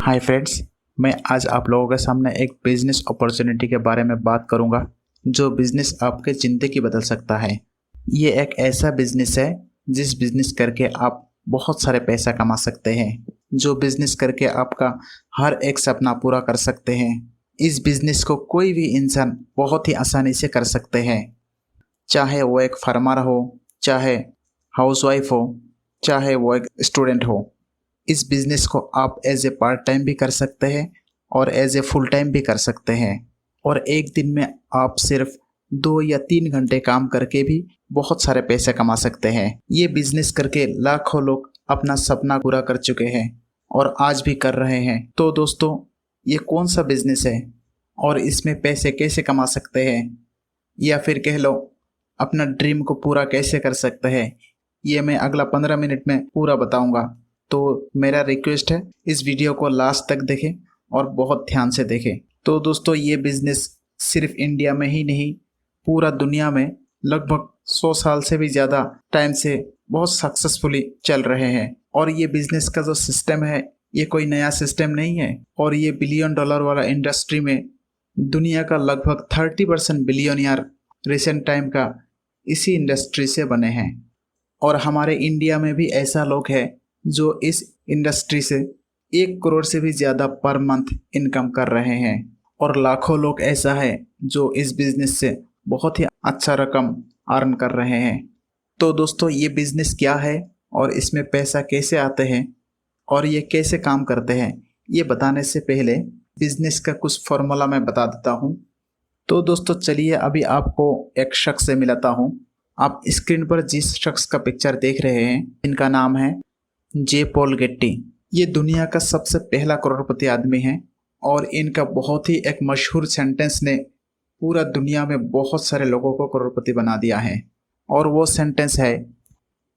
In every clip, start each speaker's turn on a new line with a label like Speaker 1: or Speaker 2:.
Speaker 1: Hi friends, मैं आज आप लोगों के सामने एक बिजनेस अपॉर्चुनिटी के बारे में बात करूंगा जो बिजनेस आपके ज़िंदगी बदल सकता है। ये एक ऐसा बिजनेस है जिस बिजनेस करके आप बहुत सारे पैसा कमा सकते हैं, जो बिजनेस करके आपका हर एक सपना पूरा कर सकते हैं। इस बिजनेस को कोई भी इंसान बहुत ही आसानी से कर सकते हैं, चाहे वो एक फार्मर हो, चाहे हाउसवाइफ हो, चाहे वो एक स्टूडेंट हो। इस बिज़नेस को आप एज ए पार्ट टाइम भी कर सकते हैं और एज ए फुल टाइम भी कर सकते हैं। और एक दिन में आप सिर्फ 2 या 3 घंटे काम करके भी बहुत सारे पैसे कमा सकते हैं। ये बिज़नेस करके लाखों लोग अपना सपना पूरा कर चुके हैं और आज भी कर रहे हैं। तो दोस्तों, ये कौन सा बिज़नेस है और इसमें पैसे कैसे कमा सकते हैं, या फिर कह लो अपना ड्रीम को पूरा कैसे कर सकते हैं, ये मैं अगला 15 मिनट में पूरा बताऊंगा। तो मेरा रिक्वेस्ट है, इस वीडियो को लास्ट तक देखें और बहुत ध्यान से देखें। तो दोस्तों, ये बिज़नेस सिर्फ इंडिया में ही नहीं, पूरा दुनिया में लगभग 100 साल से भी ज़्यादा टाइम से बहुत सक्सेसफुली चल रहे हैं। और ये बिज़नेस का जो सिस्टम है, ये कोई नया सिस्टम नहीं है। और ये बिलियन डॉलर वाला इंडस्ट्री में दुनिया का लगभग 30% बिलियनियर रिसेंट टाइम का इसी इंडस्ट्री से बने हैं। और हमारे इंडिया में भी ऐसा लोग हैं जो इस इंडस्ट्री से 1 करोड़ से भी ज़्यादा पर मंथ इनकम कर रहे हैं। और लाखों लोग ऐसा है जो इस बिज़नेस से बहुत ही अच्छा रकम अर्न कर रहे हैं। तो दोस्तों, ये बिज़नेस क्या है और इसमें पैसा कैसे आते हैं और ये कैसे काम करते हैं, ये बताने से पहले बिज़नेस का कुछ फॉर्मूला मैं बता देता हूँ। तो दोस्तों चलिए, अभी आपको एक शख्स से मिलाता हूँ। आप स्क्रीन पर जिस शख्स का पिक्चर देख रहे हैं, इनका नाम है जे पॉल गेट्टी। ये दुनिया का सबसे पहला करोड़पति आदमी है और इनका बहुत ही एक मशहूर सेंटेंस ने पूरा दुनिया में बहुत सारे लोगों को करोड़पति बना दिया है। और वो सेंटेंस है,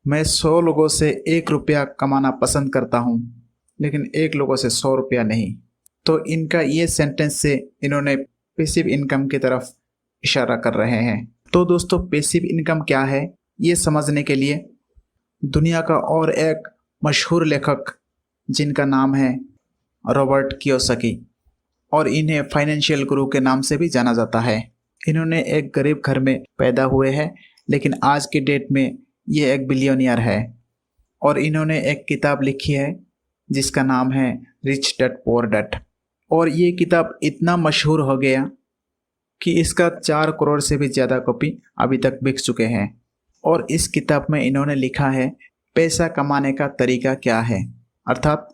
Speaker 1: मैं 100 लोगों से 1 रुपया कमाना पसंद करता हूँ, लेकिन 1 लोगों से 100 रुपया नहीं। तो इनका ये सेंटेंस से इन्होंने पैसिव इनकम की तरफ इशारा कर रहे हैं। तो दोस्तों, पैसिव इनकम क्या है, ये समझने के लिए दुनिया का और एक मशहूर लेखक जिनका नाम है रॉबर्ट कियोसाकी, और इन्हें फाइनेंशियल गुरु के नाम से भी जाना जाता है। इन्होंने एक गरीब घर में पैदा हुए हैं, लेकिन आज के डेट में ये एक बिलियनियर है। और इन्होंने एक किताब लिखी है जिसका नाम है रिच डैड पुअर डैड। और ये किताब इतना मशहूर हो गया कि इसका 4 करोड़ से भी ज़्यादा कॉपी अभी तक बिक चुके हैं। और इस किताब में इन्होंने लिखा है पैसा कमाने का तरीका क्या है, अर्थात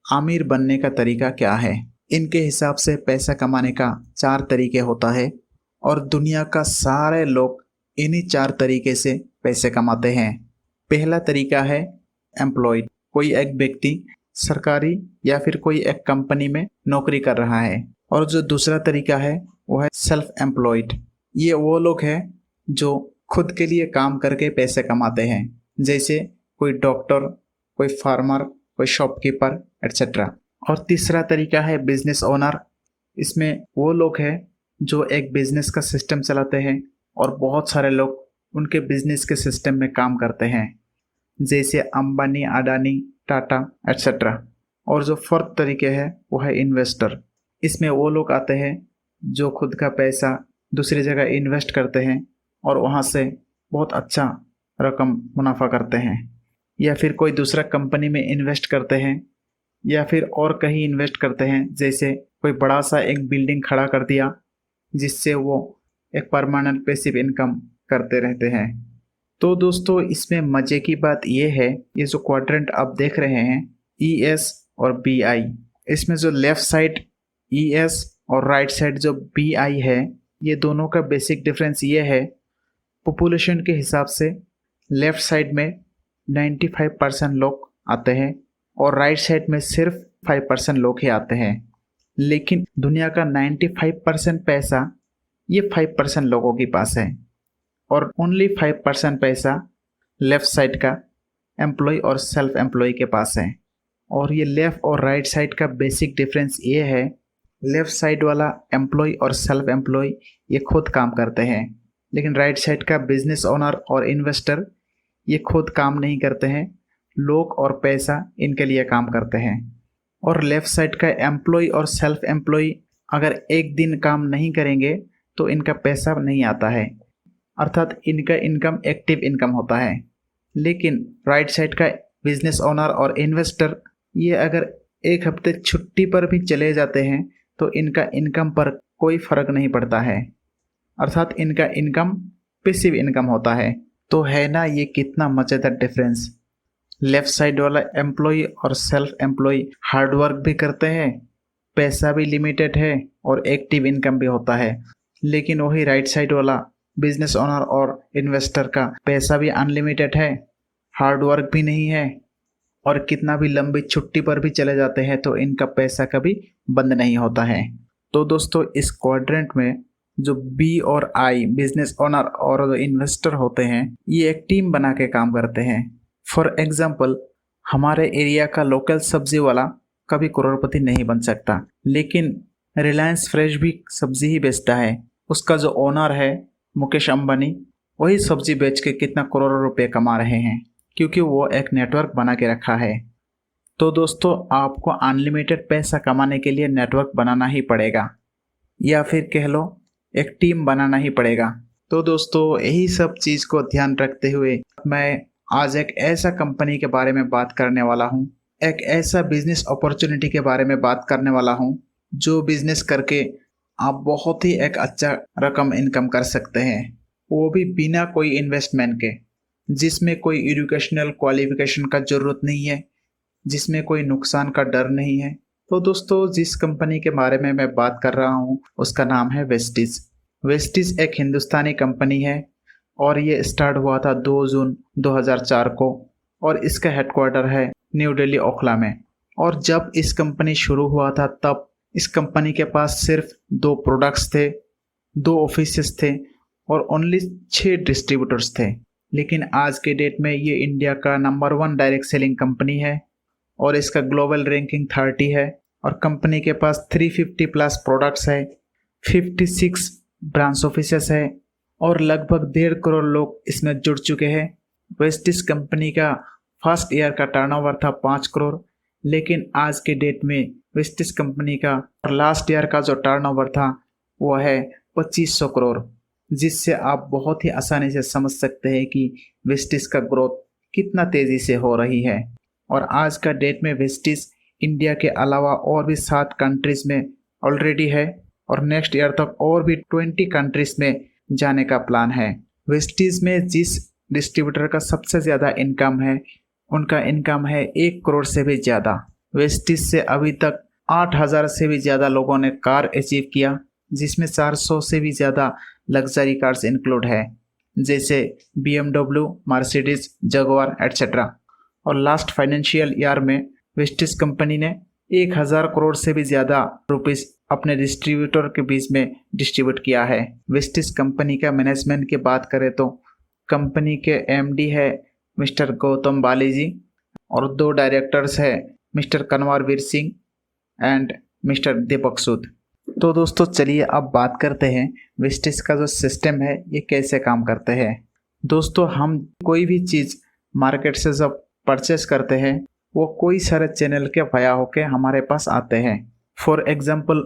Speaker 1: अमीर बनने का तरीका क्या है। इनके हिसाब से पैसा कमाने का 4 तरीके होता है और दुनिया का सारे लोग इन्हीं 4 तरीके से पैसे कमाते हैं। पहला तरीका है एम्प्लॉयड, कोई एक व्यक्ति सरकारी या फिर कोई एक कंपनी में नौकरी कर रहा है। और जो दूसरा तरीका है वो है सेल्फ एम्प्लॉयड। ये वो लोग हैं जो खुद के लिए काम करके पैसे कमाते हैं, जैसे कोई डॉक्टर, कोई फार्मर, कोई शॉपकीपर एट्सेट्रा। और तीसरा तरीका है बिजनेस ओनर। इसमें वो लोग हैं जो एक बिजनेस का सिस्टम चलाते हैं और बहुत सारे लोग उनके बिजनेस के सिस्टम में काम करते हैं, जैसे अंबानी, अडानी, टाटा एट्सेट्रा। और जो फोर्थ तरीके है वो है इन्वेस्टर। इसमें वो लोग आते हैं जो खुद का पैसा दूसरी जगह इन्वेस्ट करते हैं और वहाँ से बहुत अच्छा रकम मुनाफा करते हैं, या फिर कोई दूसरा कंपनी में इन्वेस्ट करते हैं, या फिर और कहीं इन्वेस्ट करते हैं, जैसे कोई बड़ा सा एक बिल्डिंग खड़ा कर दिया जिससे वो एक परमानेंट पैसिव इनकम करते रहते हैं। तो दोस्तों, इसमें मज़े की बात ये है, ये जो क्वाड्रेंट आप देख रहे हैं ES और BI, इसमें जो लेफ़्ट साइड ES और राइट साइड जो BI है, ये दोनों का बेसिक डिफरेंस ये है, पॉपुलेशन के हिसाब से लेफ़्ट साइड में 95% लोग आते हैं और राइट साइड में सिर्फ 5% लोग ही आते हैं। लेकिन दुनिया का 95% पैसा ये 5% लोगों के पास है और ओनली 5% पैसा लेफ़्ट साइड का एम्प्लॉय और सेल्फ एम्प्लॉय के पास है। और ये लेफ़्ट और राइट साइड का बेसिक डिफरेंस ये है, लेफ़्ट साइड वाला एम्प्लॉय और सेल्फ एम्प्लॉय ये खुद काम करते हैं, लेकिन राइट साइड का बिजनेस ओनर और इन्वेस्टर ये खुद काम नहीं करते हैं, लोग और पैसा इनके लिए काम करते हैं। और लेफ्ट साइड का एम्प्लॉय और सेल्फ एम्प्लॉय अगर एक दिन काम नहीं करेंगे तो इनका पैसा नहीं आता है, अर्थात इनका इनकम एक्टिव इनकम होता है। लेकिन राइट साइड का बिजनेस ओनर और इन्वेस्टर, ये अगर एक हफ्ते छुट्टी पर भी चले जाते हैं तो इनका इनकम पर कोई फर्क नहीं पड़ता है, अर्थात इनका इनकम पैसिव इनकम होता है। तो है ना ये कितना मज़ेदार डिफरेंस। लेफ्ट साइड वाला एम्प्लॉय और सेल्फ एम्प्लॉय हार्ड वर्क भी करते हैं, पैसा भी लिमिटेड है और एक्टिव इनकम भी होता है। लेकिन वही राइट साइड वाला बिजनेस ओनर और इन्वेस्टर का पैसा भी अनलिमिटेड है, हार्ड वर्क भी नहीं है, और कितना भी लंबी छुट्टी पर भी चले जाते हैं तो इनका पैसा कभी बंद नहीं होता है। तो दोस्तों इस क्वाड्रेंट में जो बी और आई बिजनेस ओनर और इन्वेस्टर होते हैं, ये एक टीम बना के काम करते हैं। फॉर एग्जाम्पल, हमारे एरिया का लोकल सब्जी वाला कभी करोड़पति नहीं बन सकता, लेकिन रिलायंस फ्रेश भी सब्जी ही बेचता है। उसका जो ओनर है मुकेश अंबानी, वही सब्जी बेच के कितना करोड़ों रुपए कमा रहे हैं, क्योंकि वो एक नेटवर्क बना के रखा है। तो दोस्तों आपको अनलिमिटेड पैसा कमाने के लिए नेटवर्क बनाना ही पड़ेगा, या फिर कह लो एक टीम बनाना ही पड़ेगा। तो दोस्तों यही सब चीज़ को ध्यान रखते हुए मैं आज एक ऐसा कंपनी के बारे में बात करने वाला हूँ, एक ऐसा बिजनेस अपॉर्चुनिटी के बारे में बात करने वाला हूँ जो बिजनेस करके आप बहुत ही एक अच्छा रकम इनकम कर सकते हैं, वो भी बिना कोई इन्वेस्टमेंट के, जिसमें कोई एजुकेशनल क्वालिफिकेशन का ज़रूरत नहीं है, जिसमें कोई नुकसान का डर नहीं है। तो दोस्तों जिस कंपनी के बारे में मैं बात कर रहा हूँ उसका नाम है वेस्टिज। वेस्टिज एक हिंदुस्तानी कंपनी है और ये स्टार्ट हुआ था 2 जून 2004 को, और इसका हेडक्वार्टर है न्यू दिल्ली ओखला में। और जब इस कंपनी शुरू हुआ था तब इस कंपनी के पास सिर्फ 2 प्रोडक्ट्स थे, 2 ऑफिसेस थे और ओनली 6 डिस्ट्रीब्यूटर्स थे। लेकिन आज के डेट में ये इंडिया का नंबर 1 डायरेक्ट सेलिंग कंपनी है और इसका ग्लोबल रैंकिंग 30 है, और कंपनी के पास 350 प्लस प्रोडक्ट्स है, 56 ब्रांच ऑफिसेस है और लगभग 1.5 करोड़ लोग इसमें जुड़ चुके हैं। वेस्टिज कंपनी का फर्स्ट ईयर का टर्नओवर था 5 करोड़, लेकिन आज के डेट में वेस्टिज कंपनी का लास्ट ईयर का जो टर्नओवर था वो है 2500 करोड़, जिससे आप बहुत ही आसानी से समझ सकते हैं कि वेस्टिज का ग्रोथ कितना तेज़ी से हो रही है। और आज का डेट में वेस्टिज इंडिया के अलावा और भी 7 कंट्रीज में ऑलरेडी है और नेक्स्ट ईयर तक और भी 20 कंट्रीज में जाने का प्लान है। वेस्टिज में जिस डिस्ट्रीब्यूटर का सबसे ज़्यादा इनकम है, उनका इनकम है 1 करोड़ से भी ज़्यादा। वेस्टिज से अभी तक 8000 से भी ज़्यादा लोगों ने कार अचीव किया, जिसमें 400 से भी ज़्यादा लग्जरी कार्स इंक्लूड है, जैसे BMW, मर्सिडीज, जगुआर एट्सेट्रा। और लास्ट फाइनेंशियल ईयर में वेस्टिज कंपनी ने 1000 करोड़ से भी ज़्यादा रुपीस अपने डिस्ट्रीब्यूटर के बीच में डिस्ट्रीब्यूट किया है। वेस्टिज कंपनी का मैनेजमेंट की बात करें तो कंपनी के MD है मिस्टर गौतम बालीजी और 2 डायरेक्टर्स है मिस्टर कनवारवीर सिंह एंड मिस्टर दीपक सूद। तो दोस्तों चलिए अब बात करते हैं वेस्टिज का जो सिस्टम है ये कैसे काम करते हैं। दोस्तों हम कोई भी चीज़ मार्केट से जब परचेस करते हैं वो कोई सारे चैनल के वाया होके हमारे पास आते हैं। फॉर एग्जांपल,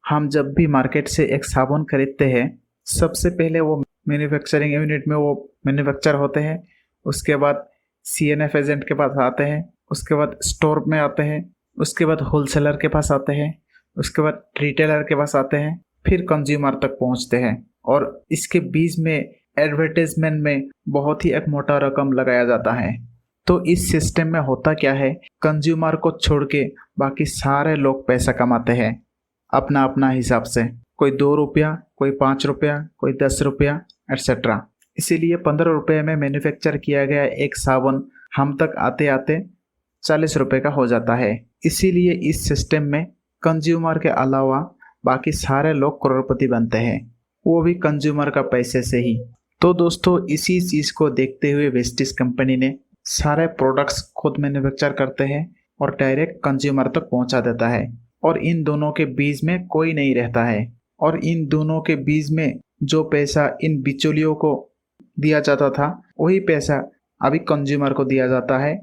Speaker 1: हम जब भी मार्केट से एक साबुन खरीदते हैं सबसे पहले वो मैन्युफैक्चरिंग यूनिट में वो मैन्युफैक्चर होते हैं, उसके बाद CNF एजेंट के पास आते हैं, उसके बाद स्टोर में आते हैं, उसके बाद होलसेलर के पास आते हैं, उसके बाद रिटेलर के पास आते हैं, फिर कंज्यूमर तक पहुंचते हैं। और इसके बीच में एडवर्टाइजमेंट में बहुत ही एक मोटा रकम लगाया जाता है। तो इस सिस्टम में होता क्या है, कंज्यूमर को छोड़ के बाकी सारे लोग पैसा कमाते हैं अपना अपना हिसाब से, कोई 2 रुपया, कोई 5 रुपया, कोई 10 रुपया एट्सेट्रा। इसीलिए 15 रुपये में मैन्युफैक्चर किया गया एक साबुन हम तक आते आते 40 रुपये का हो जाता है। इसीलिए इस सिस्टम में कंज्यूमर के अलावा बाकी सारे लोग करोड़पति बनते हैं, वो भी कंज्यूमर का पैसे से ही। तो दोस्तों इसी चीज़ को देखते हुए वेस्टिज कंपनी ने सारे प्रोडक्ट्स खुद मैन्युफैक्चर करते हैं और डायरेक्ट कंज्यूमर तक पहुंचा देता है, और इन दोनों के बीच में कोई नहीं रहता है। और इन दोनों के बीच में जो पैसा इन बिचौलियों को दिया जाता था वही पैसा अभी कंज्यूमर को दिया जाता है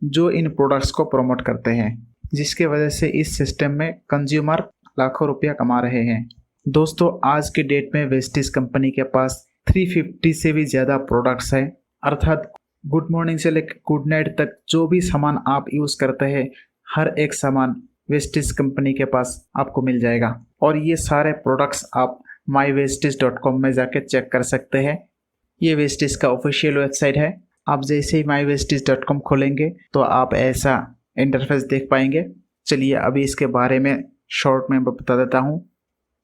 Speaker 1: जो इन प्रोडक्ट्स को प्रमोट करते हैं। जिसके वजह से इस सिस्टम में कंज्यूमर लाखों रुपया कमा रहे हैं। दोस्तों, आज के डेट में वेस्टिज कंपनी के पास 350 से भी ज़्यादा प्रोडक्ट्स हैं, अर्थात गुड मॉर्निंग से लेकर गुड नाइट तक जो भी सामान आप यूज़ करते हैं हर एक सामान वेस्टिज कंपनी के पास आपको मिल जाएगा। और ये सारे प्रोडक्ट्स आप mywestige.com में जाके चेक कर सकते हैं। ये वेस्टिज का ऑफिशियल वेबसाइट है। आप जैसे ही mywestige.com खोलेंगे तो आप ऐसा इंटरफेस देख पाएंगे। चलिए अभी इसके बारे में शॉर्ट में बता देता हूँ।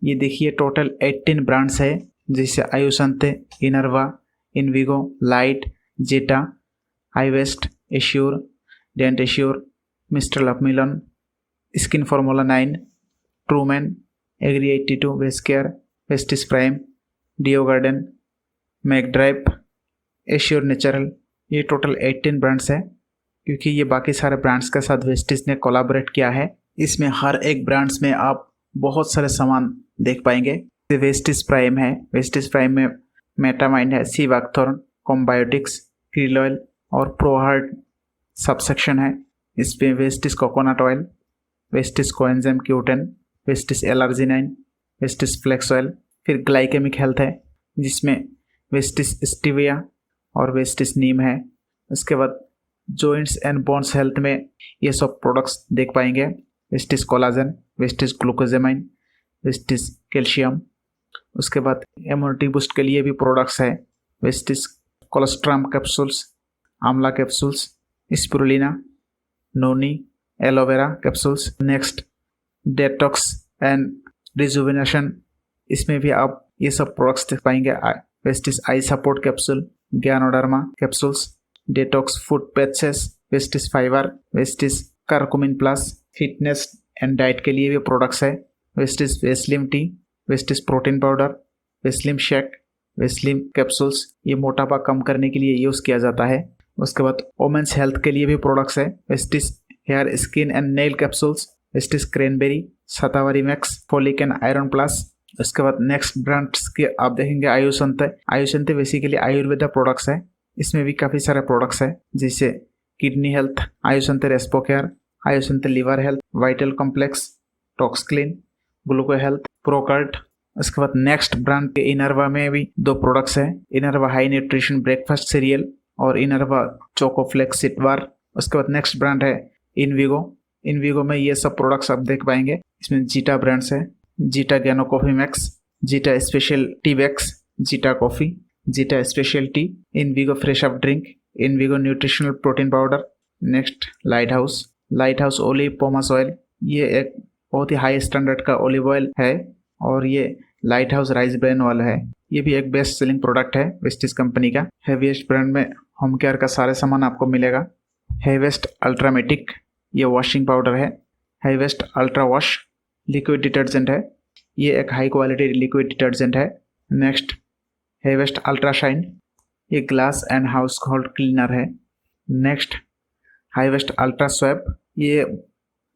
Speaker 1: ये देखिए टोटल 18 ब्रांड्स है, जैसे आयुसंते, इनरवा, इनविगो, लाइट, जेटा, आईवेस्ट, एश्योर, डेंट एश्योर, मिस्टर लपमिलन, skin formula 9, Trueman, Agri 82, Vescare, Vestige prime, डियो गार्डन, मैकड्राइव, एश्योर नेचुरल। ये टोटल 18 ब्रांड्स है, क्योंकि ये बाकी सारे ब्रांड्स के साथ वेस्टिज ने कोलैबोरेट किया है। इसमें हर एक ब्रांड्स में आप बहुत सारे सामान देख पाएंगे। वेस्टिज प्राइम है, वेस्टिज प्राइम में मेटामाइंड है, सी वैक्थॉर्न, कॉम्बायोटिक्स, क्रील ऑयल और प्रोहार्ट सबसेक्शन है। इसमें Vestige coconut oil, Vestige coenzyme Q10, Vestige L arginine, Vestige flax oil. फिर ग्लाइकेमिक हेल्थ है, जिसमें वेस्टिज स्टीविया और वेस्टिज नीम है। उसके बाद जॉइंट्स एंड बोन्स हेल्थ में ये सब प्रोडक्ट्स देख पाएंगे। Vestige collagen, Vestige glucosamine, Vestige calcium. उसके बाद इम्यूनिटी बूस्ट के लिए भी प्रोडक्ट्स है, Vestige colostrum capsules, amla capsules, spirulina, noni, aloe vera capsules. Next detox and rejuvenation, इसमें भी आप ये सब प्रोडक्ट्स देख पाएंगे। Vestige eye support capsule, Ganoderma capsules, detox foot patches, Vestige fibre, Vestige curcumin plus. Fitness and diet के लिए भी प्रोडक्ट्स है, Vestige Veslim tea, Vestige protein powder, Veslim shake, Weslim capsules. ये मोटापा कम करने के लिए यूज़ किया जाता है। उसके बाद वोमेन्स हेल्थ के लिए भी प्रोडक्ट्स है, Vestige hair skin and nail capsules, Vestige cranberry, Shatavari max, folic and iron plus. उसके बाद नेक्स्ट ब्रांड्स के आप देखेंगे आयुसंते। आयुसंते बेसिकली आयुर्वेदा प्रोडक्ट्स है। इसमें भी काफ़ी सारे प्रोडक्ट्स है, जैसे kidney health, Ayusante respo care, Ayusante liver health, vital complex, tox clean, gluco health, प्रोकर्ट। उसके बाद नेक्स्ट ब्रांड के इनरवा में भी 2 प्रोडक्ट्स है, Inarwa high nutrition breakfast cereal और इनरवा चोकोफ्लेक्स सिटवार। उसके बाद नेक्स्ट ब्रांड है इनविगो। इनविगो में ये सब प्रोडक्ट्स आप देख पाएंगे। इसमें जीटा ब्रांड्स है, Zeta gano coffee max, Zeta special tea bags, Zeta coffee, Zeta special tea, Invigo fresh up drink, Invigo nutritional protein powder. Next lite house olive pomace oil. ये एक बहुत ही हाई स्टैंडर्ड का olive oil है और ये lite house rice bran oil है। ये भी एक बेस्ट सेलिंग प्रोडक्ट है वेस्टिज कंपनी का। हेवीएस्ट ब्रांड में होम केयर का सारे सामान आपको मिलेगा। हेवेस्ट अल्ट्रामेटिक, ये वॉशिंग पाउडर है। हेवेस्ट अल्ट्रा वॉश लिक्विड डिटर्जेंट है, ये एक हाई क्वालिटी लिक्विड डिटर्जेंट है। नेक्स्ट हेवेस्ट अल्ट्रा शाइन, ये glass and house hold cleaner है। नेक्स्ट हाईवेस्ट अल्ट्रा स्वैप, ये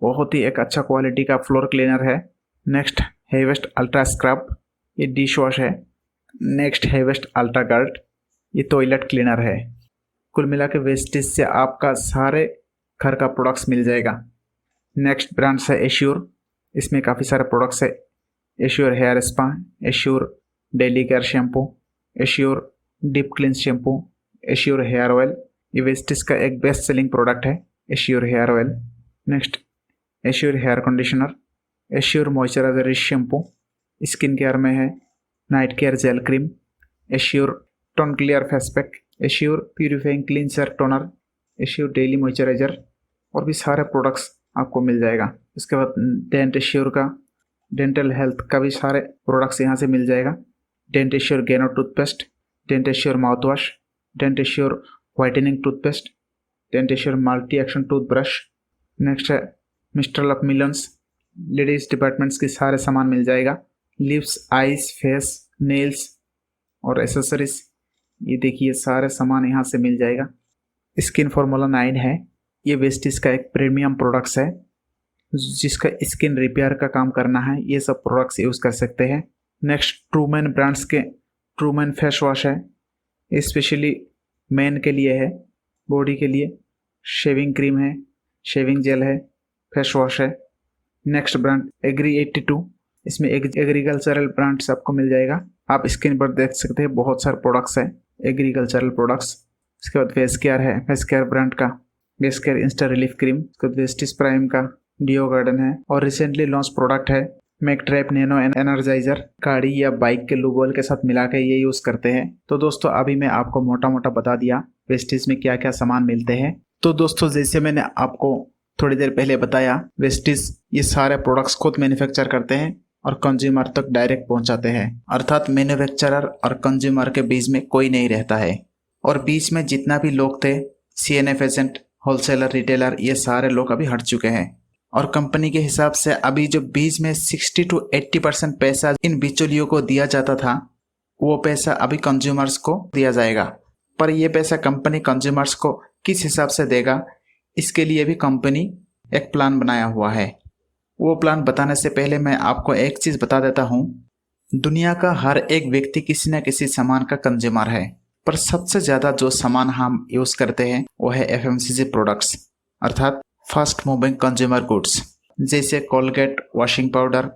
Speaker 1: बहुत ही एक अच्छा क्वालिटी का फ्लोर क्लीनर है। नेक्स्ट हेवेस्ट अल्ट्रा स्क्रब, ये डिश वॉश है। नेक्स्ट हेवेस्ट अल्ट्रा गार्ड, ये टॉयलेट क्लीनर है। कुल मिला के वेस्टिज से आपका सारे घर का प्रोडक्ट्स मिल जाएगा। नेक्स्ट ब्रांड्स है एश्योर, इसमें काफ़ी सारे प्रोडक्ट्स है। Assure hair spa, Assure daily care shampoo, Assure deep cleanse shampoo, Assure hair oil. ये वेस्टिज का एक बेस्ट सेलिंग प्रोडक्ट है, Assure hair oil. Next Assure hair conditioner, Assure moisturiser rich shampoo, skin care में है night care gel cream, Assure tone clear face pack, Assure purifying cleanser toner, Assure daily moisturiser और भी सारे products आपको मिल जाएगा। इसके बाद डेंट एश्योर का डेंटल हेल्थ का भी सारे प्रोडक्ट्स यहाँ से मिल जाएगा। Dent assure gano toothpaste, dent assure mouth wash, dent assure whitening toothpaste, dent assure multi action toothbrush. Next है मिस्टर लपमिलन्स, लेडीज डिपार्टमेंट्स के सारे सामान मिल जाएगा। लिप्स, आईज, फेस, नेल्स और एसेसरीज, ये देखिए सारे सामान यहाँ से मिल जाएगा। स्किन फॉर्मूला 9 है, ये वेस्टिज का एक प्रीमियम प्रोडक्ट्स है जिसका स्किन रिपेयर का काम करना है, ये सब प्रोडक्ट्स यूज़ कर सकते हैं। नेक्स्ट ट्रूमैन ब्रांड्स के ट्रूमैन फेस वॉश है, स्पेशली मेन के लिए है, बॉडी के लिए। शेविंग क्रीम है, शेविंग जेल है, फेस वॉश है। नेक्स्ट ब्रांड एग्री 82, इसमें एग्रीकल्चरल ब्रांड्स आपको मिल जाएगा। आप स्क्रीन पर देख सकते हैं बहुत सारे प्रोडक्ट्स है एग्रीकल्चरल प्रोडक्ट्स। इसके बाद फेस केयर है, फेस केयर ब्रांड का face care Insta relief cream. इसके बाद वेस्टिज प्राइम का डिओ गार्डन है। और रिसेंटली लॉन्च प्रोडक्ट है मैकट्रैप नैनो एनर्जाइजर। गाड़ी या बाइक के लूब ऑयल के साथ मिला के ये यूज करते हैं। तो दोस्तों अभी मैं आपको मोटा मोटा बता दिया वेस्टिज में क्या क्या सामान मिलते हैं। तो दोस्तों जैसे मैंने आपको थोड़ी देर पहले बताया, वेस्टिज ये सारे प्रोडक्ट्स खुद मैन्युफैक्चर करते हैं और कंज्यूमर तक डायरेक्ट पहुंचाते हैं। अर्थात मैन्युफैक्चरर और कंज्यूमर के बीच में कोई नहीं रहता है। और बीच में जितना भी लोग थे, CNF एजेंट, होलसेलर, रिटेलर, ये सारे लोग अभी हट चुके हैं। और कंपनी के हिसाब से अभी जो बीच में 60 to 80% पैसा इन बिचौलियों को दिया जाता था, वो पैसा अभी कंज्यूमर्स को दिया जाएगा। पर ये पैसा कंपनी कंज्यूमर्स को किस हिसाब से देगा, इसके लिए भी कंपनी एक प्लान बनाया हुआ है। वो प्लान बताने से पहले मैं आपको एक चीज बता देता हूँ। दुनिया का हर एक व्यक्ति किसी न किसी सामान का कंज्यूमर है, पर सबसे ज्यादा जो सामान हम यूज करते हैं वो है FMCG प्रोडक्ट्स, अर्थात फास्ट मूविंग कंज्यूमर गुड्स, जैसे Colgate, washing powder,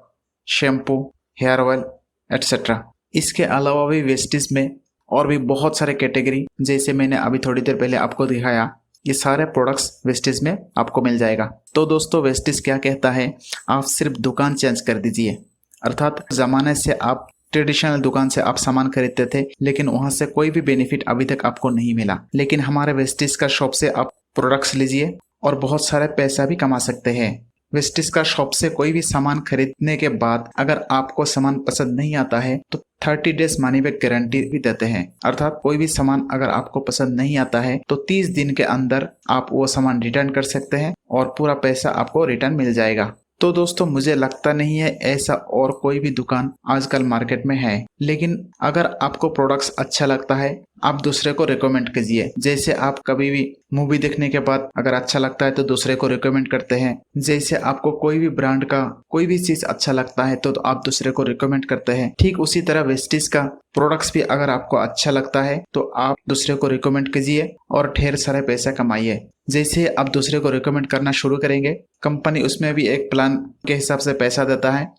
Speaker 1: shampoo, hair oil etcetera. इसके अलावा भी वेस्टिज में और भी बहुत सारे कैटेगरी, जैसे मैंने अभी थोड़ी देर पहले आपको दिखाया, ये सारे प्रोडक्ट्स वेस्टिज में आपको मिल जाएगा। तो दोस्तों वेस्टिज क्या कहता है, आप सिर्फ दुकान चेंज कर दीजिए। अर्थात जमाने से आप ट्रेडिशनल दुकान से आप सामान खरीदते थे, लेकिन वहां से कोई भी बेनिफिट अभी तक आपको नहीं मिला। लेकिन हमारे वेस्टिज का शॉप से आप प्रोडक्ट्स लीजिए और बहुत सारे पैसा भी कमा सकते हैं। वेस्टिज का शॉप से कोई भी सामान खरीदने के बाद अगर आपको सामान पसंद नहीं आता है तो 30 डेज मनी बैक गारंटी भी देते हैं। अर्थात कोई भी सामान अगर आपको पसंद नहीं आता है तो 30 दिन के अंदर आप वो सामान रिटर्न कर सकते हैं और पूरा पैसा आपको रिटर्न मिल जाएगा। तो दोस्तों मुझे लगता नहीं है ऐसा और कोई भी दुकान आजकल मार्केट में है। लेकिन अगर आपको प्रोडक्ट्स अच्छा लगता है, आप दूसरे को रिकमेंड कीजिए। जैसे आप कभी भी मूवी देखने के बाद अगर अच्छा लगता है तो दूसरे को रिकमेंड करते हैं। जैसे आपको कोई भी ब्रांड का कोई भी चीज अच्छा लगता है तो आप दूसरे को रिकमेंड करते हैं। ठीक उसी तरह वेस्टिज का प्रोडक्ट्स भी अगर आपको अच्छा लगता है तो आप दूसरे को रिकमेंड कीजिए और ढेर सारे पैसा कमाइए। जैसे आप दूसरे को रिकमेंड करना शुरू करेंगे, कंपनी उसमें भी एक प्लान के हिसाब से पैसा देता है।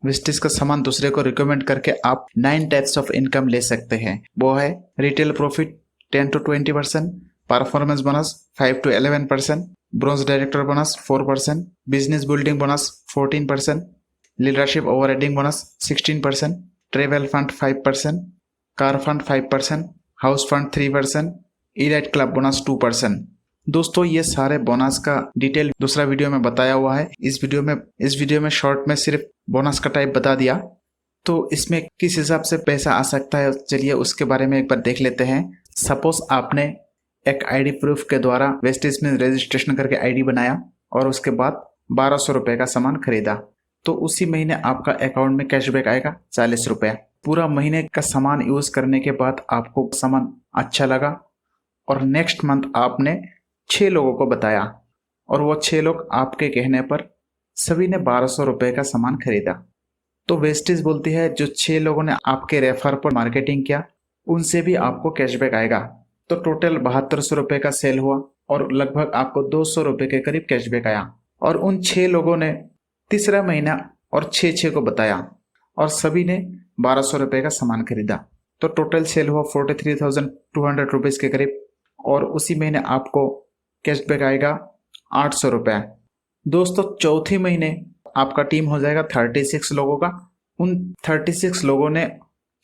Speaker 1: वेस्टिज का सामान दूसरे को रिकमेंड करके आप 9 टाइप्स ऑफ इनकम ले सकते हैं। वो है retail profit 10 to 20%, performance bonus 5 to 11%, bronze director bonus 4%, business building bonus 14%, leadership overheading bonus 16%, travel fund 5%, car fund 5%, house fund 3%, elite club bonus 2%। दोस्तों ये सारे बोनस का डिटेल दूसरा वीडियो में बताया हुआ है। इस वीडियो में शॉर्ट में सिर्फ बोनस का टाइप बता दिया। तो इसमें किस हिसाब से पैसा आ सकता है, चलिए उसके बारे में एक बार देख लेते हैं। सपोज आपने एक आईडी प्रूफ के द्वारा वेस्टिज में रजिस्ट्रेशन करके आईडी बनाया और उसके बाद 1200 रुपए का सामान खरीदा, तो उसी महीने आपका अकाउंट में कैशबैक आएगा 40 रुपया। पूरा महीने का सामान यूज करने के बाद आपको सामान अच्छा लगा और नेक्स्ट मंथ आपने 6 लोगों को बताया और वो 6 लोग आपके कहने पर सभी ने 1200 रुपए का सामान खरीदा। तो वेस्टिज बोलती है जो 6 लोगों ने आपके रेफर पर मार्केटिंग किया उनसे भी आपको कैशबैक आएगा। तो टोटल 7200 रुपए का सेल हुआ और लगभग आपको 200 रुपए के करीब कैशबैक आया। और उन 6 लोगों ने तीसरा महीना और 6 को बताया और सभी ने 1200 रुपए का सामान खरीदा। तो टोटल सेल हुआ 43,200 रुपीज के करीब और उसी महीने आपको कैशबैक आएगा 800 रुपये। दोस्तों चौथे महीने आपका टीम हो जाएगा 36 लोगों का। उन 36 लोगों ने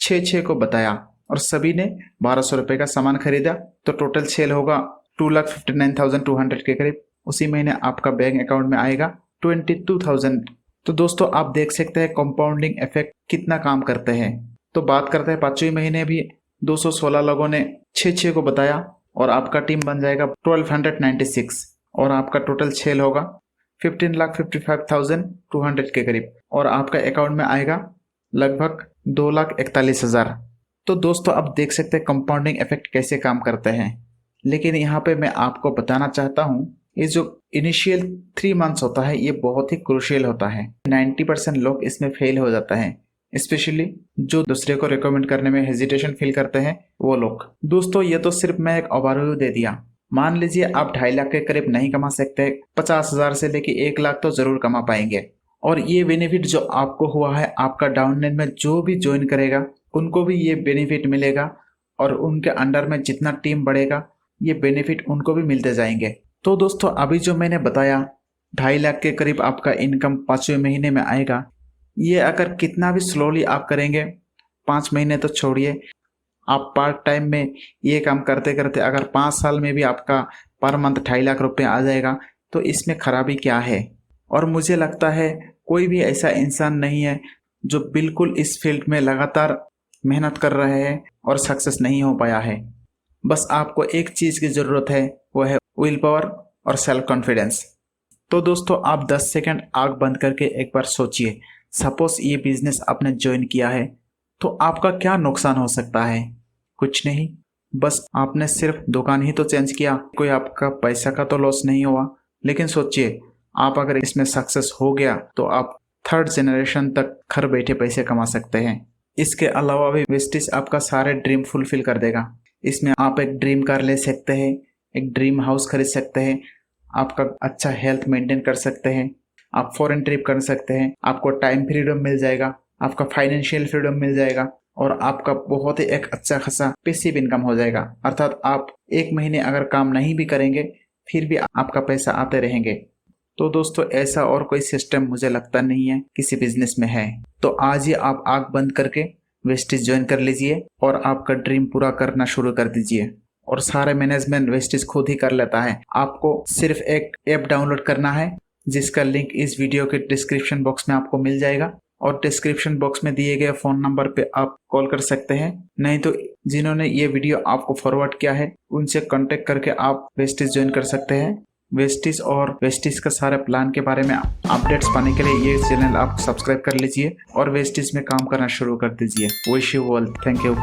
Speaker 1: 6 को बताया और सभी ने 1200 रुपये का सामान खरीदा। तो टोटल सेल होगा 2,59,200 के करीब। उसी महीने आपका बैंक अकाउंट में आएगा 22,000। तो दोस्तों आप देख सकते हैं कंपाउंडिंग इफेक्ट कितना काम करते हैं। तो बात करते हैं 5वें महीने भी 216 लोगों ने 6 को बताया और आपका टीम बन जाएगा 1296 और आपका टोटल सेल होगा 15,55,200 के करीब और आपका अकाउंट में आएगा लगभग 2,41,000। तो दोस्तों आप देख सकते हैं कंपाउंडिंग इफेक्ट कैसे काम करते हैं। लेकिन यहाँ पे मैं आपको बताना चाहता हूँ, ये जो इनिशियल 3 मंथ्स होता है ये बहुत ही क्रूशियल होता है। 90% लोग इसमें फेल हो जाता है, स्पेशली जो दूसरे को रिकमेंड करने में हेजिटेशन फील करते हैं वो लोग। दोस्तों ये तो सिर्फ मैं एक ओवरव्यू दे दिया। मान लीजिए आप 2.5 लाख के करीब नहीं कमा सकते, 50,000 से लेके 1 लाख तो जरूर कमा पाएंगे। और ये बेनिफिट जो आपको हुआ है, आपका डाउनलाइन में जो भी ज्वाइन करेगा उनको भी ये बेनिफिट मिलेगा और उनके अंडर में जितना टीम बढ़ेगा ये बेनिफिट उनको भी मिलते जाएंगे। तो दोस्तों अभी जो मैंने बताया 2.5 लाख के करीब आपका इनकम 5वें महीने में आएगा, ये अगर कितना भी स्लोली आप करेंगे, 5 महीने तो छोड़िए, आप पार्ट टाइम में ये काम करते करते अगर 5 साल में भी आपका पर मंथ 2.5 लाख रुपए आ जाएगा तो इसमें खराबी क्या है। और मुझे लगता है कोई भी ऐसा इंसान नहीं है जो बिल्कुल इस फील्ड में लगातार मेहनत कर रहे हैं और सक्सेस नहीं हो पाया है। बस आपको एक चीज़ की ज़रूरत है, वो है विल पावर और सेल्फ कॉन्फिडेंस। तो दोस्तों आप 10 सेकंड आंख बंद करके एक बार सोचिए, सपोज ये बिजनेस आपने ज्वाइन किया है तो आपका क्या नुकसान हो सकता है। कुछ नहीं, बस आपने सिर्फ दुकान ही तो चेंज किया, कोई आपका पैसा का तो लॉस नहीं हुआ। लेकिन सोचिए आप अगर इसमें सक्सेस हो गया तो आप 3rd जनरेशन तक घर बैठे पैसे कमा सकते हैं। इसके अलावा भी वेस्टिज आपका सारे ड्रीम फुलफिल कर देगा। इसमें आप एक ड्रीम कार ले सकते हैं, एक ड्रीम हाउस खरीद सकते हैं, आपका अच्छा हेल्थ मेंटेन कर सकते हैं, आप फॉरेन ट्रिप कर सकते हैं, आपको टाइम फ्रीडम मिल जाएगा, आपका फाइनेंशियल फ्रीडम मिल जाएगा और आपका बहुत ही एक अच्छा खासा पैसिव इनकम हो जाएगा। अर्थात आप 1 महीने अगर काम नहीं भी करेंगे फिर भी आपका पैसा आते रहेंगे। तो दोस्तों ऐसा और कोई सिस्टम मुझे लगता नहीं है किसी बिजनेस में है। तो आज ही आप आंख बंद करके वेस्टिज ज्वाइन कर लीजिए और आपका ड्रीम पूरा करना शुरू कर दीजिए। और सारे मैनेजमेंट वेस्टिज खुद ही कर लेता है। आपको सिर्फ एक ऐप डाउनलोड करना है जिसका लिंक इस वीडियो के डिस्क्रिप्शन बॉक्स में आपको मिल जाएगा और डिस्क्रिप्शन बॉक्स में दिए गए फ़ोन नंबर पे आप कॉल कर सकते हैं। नहीं तो जिन्होंने ये वीडियो आपको फॉरवर्ड किया है उनसे कांटेक्ट करके आप वेस्टिज ज्वाइन कर सकते हैं। वेस्टिज और वेस्टिज का सारे प्लान के बारे में अपडेट्स पाने के लिए ये चैनल आप सब्सक्राइब कर लीजिए और वेस्टिज में काम करना शुरू कर दीजिए। Wish you all, thank you.